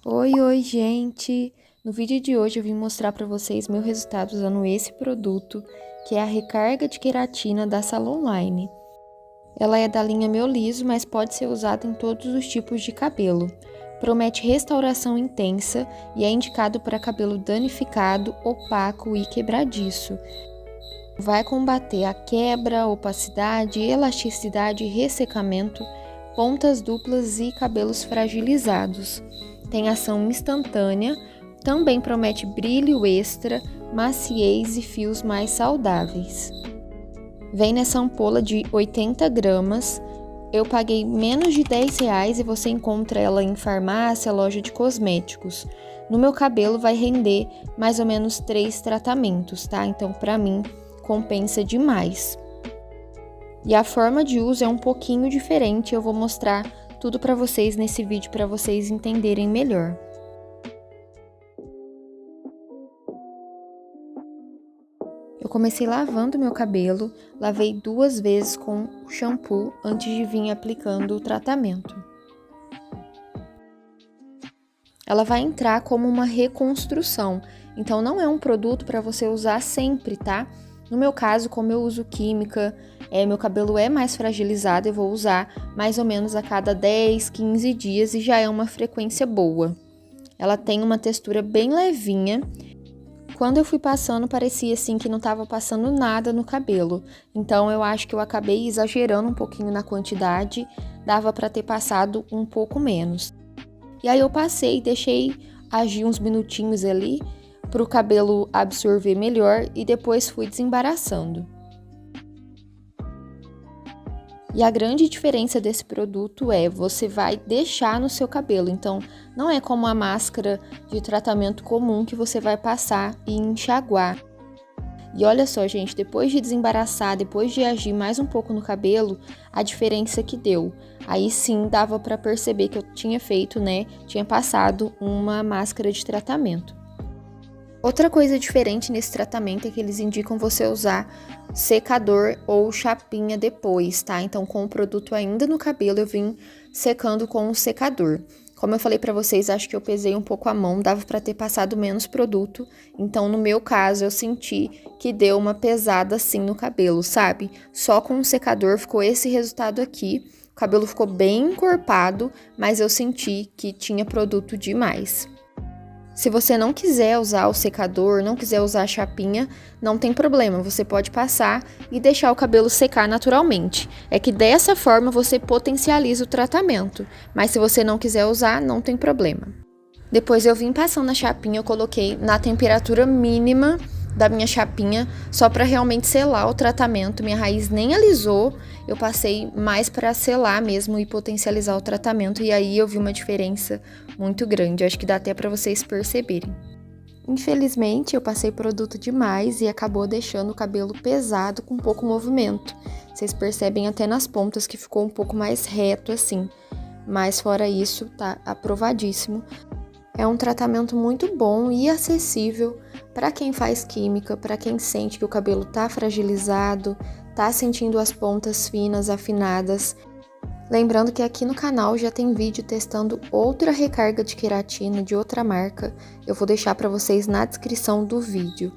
Oi, gente! No vídeo de hoje eu vim mostrar para vocês meu resultado usando esse produto, que é a recarga de queratina da Salonline. Ela é da linha Meu Liso, mas pode ser usada em todos os tipos de cabelo. Promete restauração intensa e é indicado para cabelo danificado, opaco e quebradiço. Vai combater a quebra, opacidade, elasticidade, ressecamento, pontas duplas e cabelos fragilizados. Tem ação instantânea, também promete brilho extra, maciez e fios mais saudáveis. Vem nessa ampola de 80 gramas, eu paguei menos de R$10 e você encontra ela em farmácia, loja de cosméticos. No meu cabelo vai render mais ou menos 3 tratamentos, tá? Então, pra mim, compensa demais. E a forma de uso é um pouquinho diferente, eu vou mostrar tudo para vocês nesse vídeo para vocês entenderem melhor. Eu comecei lavando meu cabelo, lavei 2 vezes com o shampoo antes de vir aplicando o tratamento. Ela vai entrar como uma reconstrução, então não é um produto para você usar sempre, tá? No meu caso, como eu uso química, meu cabelo é mais fragilizado, eu vou usar mais ou menos a cada 10, 15 dias e já é uma frequência boa. Ela tem uma textura bem levinha. Quando eu fui passando, parecia assim que não estava passando nada no cabelo. Então eu acho que eu acabei exagerando um pouquinho na quantidade, dava para ter passado um pouco menos. E aí eu passei, deixei agir uns minutinhos ali, para o cabelo absorver melhor e depois fui desembaraçando. E a grande diferença desse produto é, você vai deixar no seu cabelo, então não é como a máscara de tratamento comum que você vai passar e enxaguar. E olha só, gente, depois de desembaraçar, depois de agir mais um pouco no cabelo, a diferença que deu. Aí sim dava para perceber que eu tinha feito, tinha passado uma máscara de tratamento. Outra coisa diferente nesse tratamento é que eles indicam você usar secador ou chapinha depois, tá? Então, com o produto ainda no cabelo, eu vim secando com o secador. Como eu falei pra vocês, acho que eu pesei um pouco a mão, dava pra ter passado menos produto. Então, no meu caso, eu senti que deu uma pesada assim no cabelo, sabe? Só com o secador ficou esse resultado aqui. O cabelo ficou bem encorpado, mas eu senti que tinha produto demais. Se você não quiser usar o secador, não quiser usar a chapinha, não tem problema, você pode passar e deixar o cabelo secar naturalmente. É que dessa forma você potencializa o tratamento, mas se você não quiser usar, não tem problema. Depois eu vim passando a chapinha, eu coloquei na temperatura mínima da minha chapinha, só para realmente selar o tratamento. Minha raiz nem alisou, eu passei mais para selar mesmo e potencializar o tratamento, e aí eu vi uma diferença muito grande, acho que dá até para vocês perceberem. Infelizmente, eu passei produto demais e acabou deixando o cabelo pesado com pouco movimento. Vocês percebem até nas pontas que ficou um pouco mais reto assim, mas fora isso, tá aprovadíssimo. É um tratamento muito bom e acessível para quem faz química, para quem sente que o cabelo tá fragilizado, tá sentindo as pontas finas, afinadas. Lembrando que aqui no canal já tem vídeo testando outra recarga de queratina de outra marca. Eu vou deixar para vocês na descrição do vídeo.